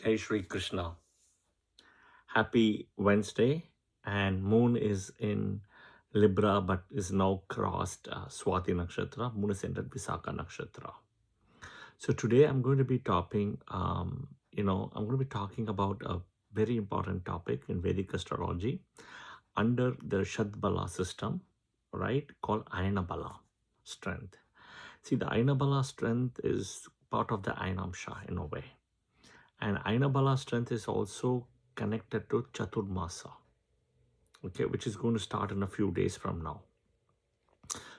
Jai Shri Krishna. Happy Wednesday. And moon is in Libra but is now crossed Swati Nakshatra. Moon is entered Visakha Nakshatra. So today I'm going to be I'm going to be talking about a very important topic in Vedic astrology under the Shadbala system, right? Called Ayana Bala strength. See, the Ayana Bala strength is part of the Ayanamsha in a way. And Ayana Bala strength is also connected to Chaturmasa, okay, which is going to start in a few days from now.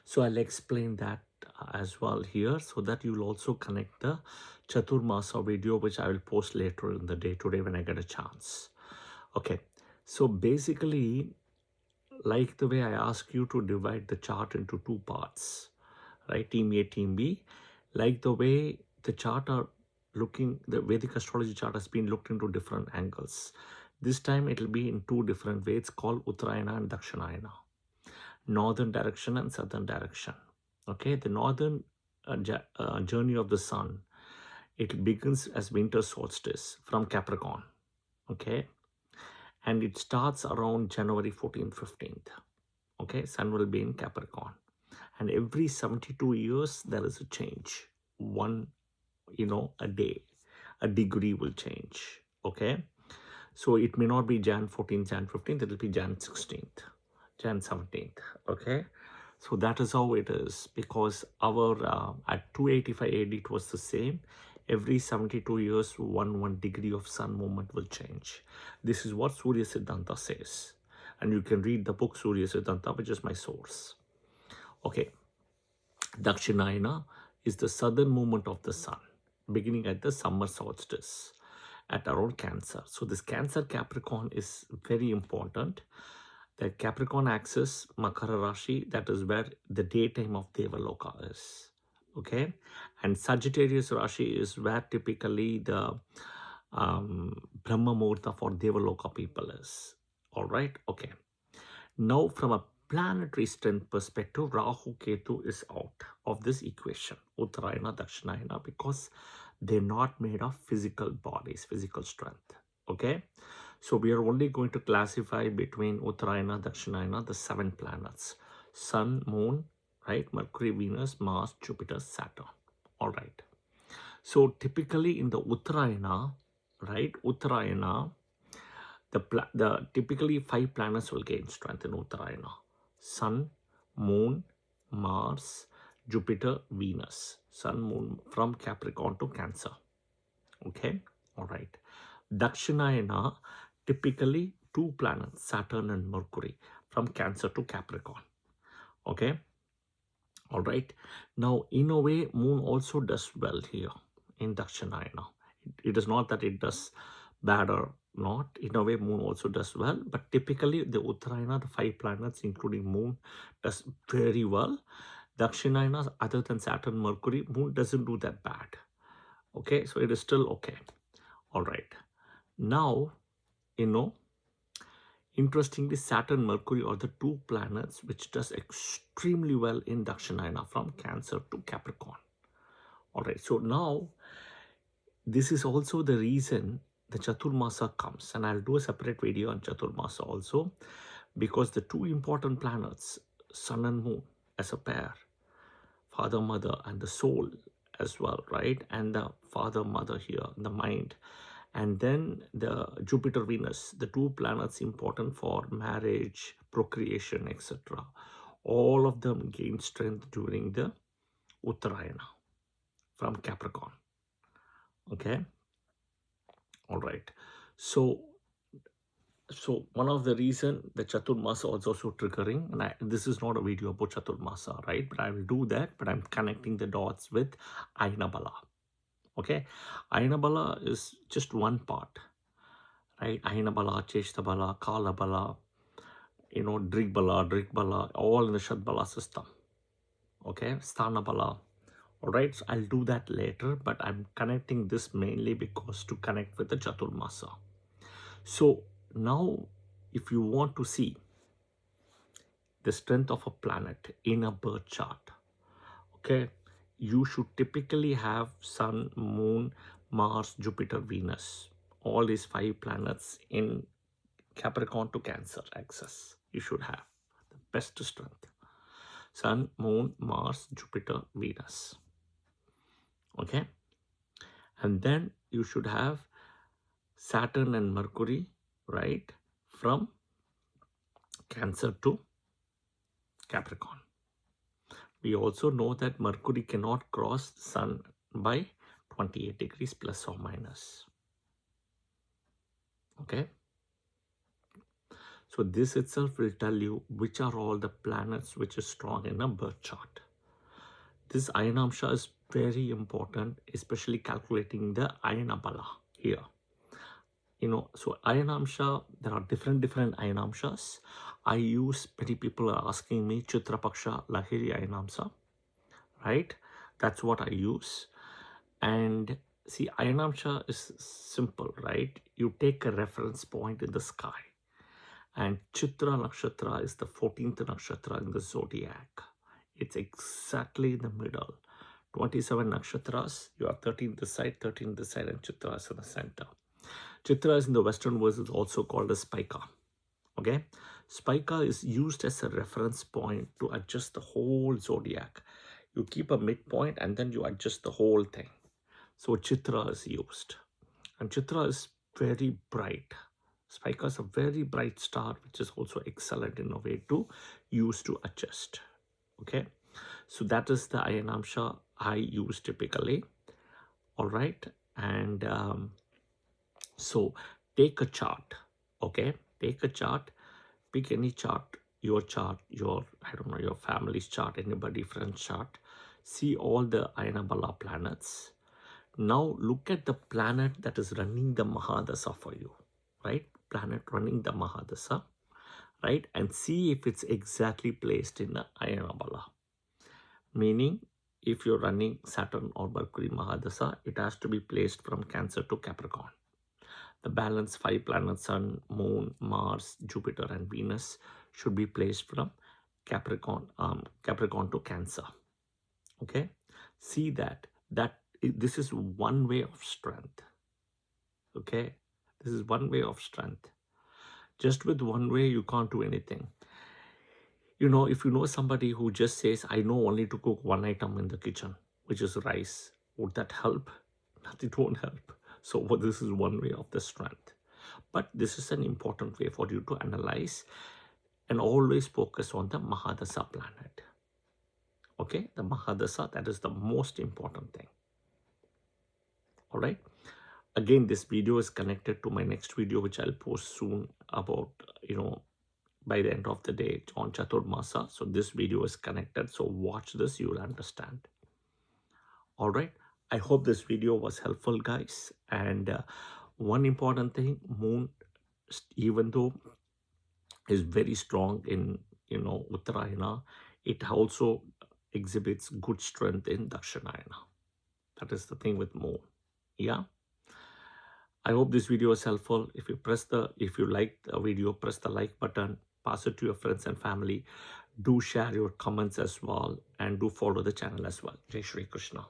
So I'll explain that as well here so that you'll also connect the Chaturmasa video, which I will post later in the day today when I get a chance. Okay, so basically, like the way I ask you to divide the chart into two parts, right? Team A, Team B, like the way the chart are looking, the Vedic astrology chart has been looked into different angles. This time it will be in two different ways called Uttarayana and Dakshinayana, northern direction and southern direction. Okay, the northern journey of the sun, it begins as winter solstice from Capricorn. Okay, and it starts around January 14th, 15th. Okay, sun will be in Capricorn, and every 72 years there is a change. One, a day, a degree will change. Okay, so it may not be Jan 14th, Jan 15th, it will be Jan 16th, Jan 17th. Okay, so that is how it is, because our at 285 AD it was the same. Every 72 years, one degree of sun movement will change. This is what Surya Siddhanta says, and you can read the book Surya Siddhanta, which is my source. Okay, Dakshinayana is the southern movement of the sun, beginning at the summer solstice at around Cancer. So this Cancer Capricorn is very important. The Capricorn axis, Makara Rashi, that is where the daytime of Devaloka is. Okay, and Sagittarius Rashi is where typically the Brahma Muhurta for Devaloka people is. All right, okay. Now, from a planetary strength perspective, Rahu Ketu is out of this equation, Uttarayana, Dakshinayana, because they're not made of physical bodies, physical strength. Okay, so we are only going to classify between Uttarayana, Dakshinayana, the 7 planets: Sun, Moon, right? Mercury, Venus, Mars, Jupiter, Saturn. All right. So typically in the Uttarayana, right? Uttarayana, the typically 5 planets will gain strength in Uttarayana: Sun, Moon, Mars, Jupiter, Venus. Sun, Moon from Capricorn to Cancer. Okay, all right. Dakshinayana, typically 2 planets, Saturn and Mercury, from Cancer to Capricorn. Okay, all right. Now, in a way, Moon also does well here in Dakshinayana. It is not that it does bad or not. In a way, Moon also does well, but typically the Uttarayana, the 5 planets, including Moon, does very well. Dakshinayana, other than Saturn, Mercury, Moon doesn't do that bad. Okay, so it is still okay. All right. Now, interestingly, Saturn, Mercury are the 2 planets which does extremely well in Dakshinayana from Cancer to Capricorn. All right, so now this is also the reason the Chaturmasa comes, and I'll do a separate video on Chaturmasa also, because the 2 important planets, Sun and Moon as a pair, father, mother, and the soul as well, right? And the father, mother here, the mind. And then the Jupiter, Venus, the 2 planets important for marriage, procreation, etc. All of them gain strength during the Uttarayana from Capricorn. Okay. All right. So one of the reason the Chaturmasa is also triggering, and this is not a video about Chaturmasa, right? But I will do that, but I'm connecting the dots with Ayana Bala. Okay, Ayana Bala is just one part, right? Ayana Bala, Cheshta Bala, Kala Bala, Drig Bala, all in the Shad Bala system. Okay, Sthana Bala. All right, so I'll do that later, but I'm connecting this mainly because to connect with the Chaturmasa. So now, if you want to see the strength of a planet in a birth chart, okay, you should typically have Sun, Moon, Mars, Jupiter, Venus. all these 5 planets in Capricorn to Cancer axis. You should have the best strength. Sun, Moon, Mars, Jupiter, Venus. Okay. And then you should have Saturn and Mercury, right, from Cancer to Capricorn. We also know that Mercury cannot cross the Sun by 28 degrees plus or minus. Okay. So this itself will tell you which are all the planets which is strong in a birth chart. This Ayanamsha is very important, especially calculating the Ayana Bala here. So Ayanamsha, there are different Ayanamshas. Many people are asking me Chitrapaksha Lahiri Ayanamsha, right? That's what I use. And see, Ayanamsha is simple, right? You take a reference point in the sky. And Chitra Nakshatra is the 14th Nakshatra in the zodiac. It's exactly in the middle. 27 nakshatras, you are 13 this side, and Chitra is in the center. Chitra is in the Western world is also called as Spica. Okay? Spica is used as a reference point to adjust the whole zodiac. You keep a midpoint and then you adjust the whole thing. So Chitra is used. And Chitra is very bright. Spica is a very bright star, which is also excellent in a way to use to adjust. Okay, so that is the Ayanamsha I use typically. All right, and so take a chart. Okay, take a chart, pick any chart, your chart, your family's chart, anybody friend's chart. See all the Ayana Bala planets. Now look at the planet that is running the Mahadasa for you, right? Planet running the Mahadasa, right? And see if it's exactly placed in the Ayana Bala. Meaning, if you're running Saturn or Mercury Mahadasa, it has to be placed from Cancer to Capricorn. The balance 5 planets, Sun, Moon, Mars, Jupiter, and Venus, should be placed from Capricorn to Cancer. Okay? See that this is one way of strength. Okay? This is one way of strength. Just with one way, you can't do anything. If you know somebody who just says, I know only to cook one item in the kitchen, which is rice, would that help? It won't help. So this is one way of the strength. But this is an important way for you to analyze and always focus on the Mahadasa planet. Okay, the Mahadasa, that is the most important thing. All right. Again, this video is connected to my next video, which I'll post soon about, by the end of the day on Chaturmasa. So this video is connected. So watch this, you will understand. All right. I hope this video was helpful, guys. And one important thing, Moon, even though is very strong in, Uttarayana, it also exhibits good strength in Dakshinayana. That is the thing with Moon. Yeah. I hope this video was helpful. If you liked the video, press the like button, pass it to your friends and family. Do share your comments as well, and do follow the channel as well. Jai Shri Krishna.